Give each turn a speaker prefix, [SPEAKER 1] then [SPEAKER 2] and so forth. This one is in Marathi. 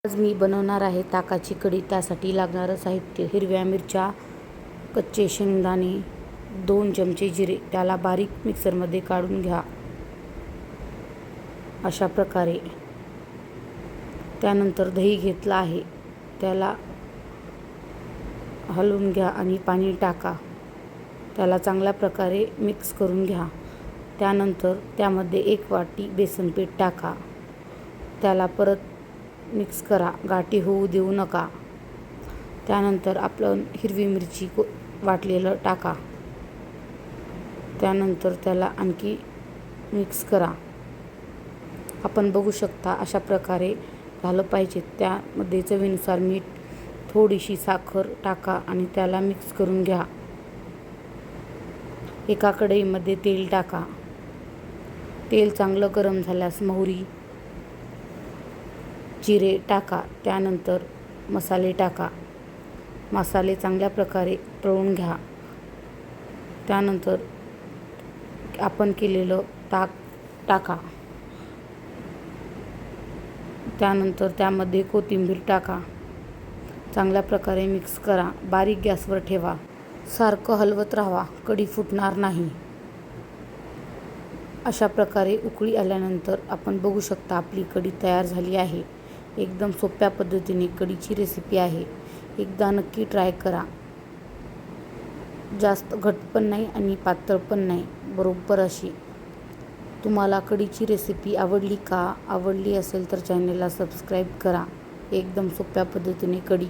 [SPEAKER 1] आज मी बनवणार आहे ताकाची कढी. त्यासाठी लागणारं साहित्य: हिरव्या मिरच्या, कच्चे शेंगदाणे, 2 चमचे जिरे. त्याला बारीक मिक्सरमध्ये काढून घ्या अशा प्रकारे. त्यानंतर दही घेतलं आहे, त्याला हलवून घ्या आणि पाणी टाका. त्याला चांगल्या प्रकारे मिक्स करून घ्या. त्यानंतर त्यामध्ये 1 वाटी बेसन पीठ टाका. त्याला परत मिक्स करा, गाठी होऊ देऊ नका. त्यानंतर आपण हिरवी मिरची वाटलेलं टाका. त्यानंतर त्याला आणखी मिक्स करा. आपण बघू शकता अशा प्रकारे झालं पाहिजे. त्यामध्ये चवीनुसार मीठ, थोडीशी साखर टाका आणि त्याला मिक्स करून घ्या. एका कढईमध्ये तेल टाका. तेल चांगलं गरम झाल्यास मोहरी, जिरे टाका. त्यानंतर मसाले टाका. मसाले चांगल्या प्रकारे तळून घ्या. त्यानंतर आपण केलेलं ताक टाका. त्यानंतर त्यामध्ये कोथिंबीर टाका. चांगल्या प्रकारे मिक्स करा. बारीक गॅसवर ठेवा. सारखं हलवत राहा, कढी फुटणार नाही. अशा प्रकारे उकळी आल्यानंतर आपण बघू शकता आपली कढी तयार झाली आहे. एकदम सोप्या पद्धतीने कढीची रेसिपी आहे. एकदा नक्की ट्राय करा. जास्त घट्ट पण नाही आणि पातळ पण नाही, बरोबर अशी. तुम्हाला कढीची रेसिपी आवडली का? आवडली असेल तर चॅनलला सबस्क्राईब करा. एकदम सोप्या पद्धतीने कढी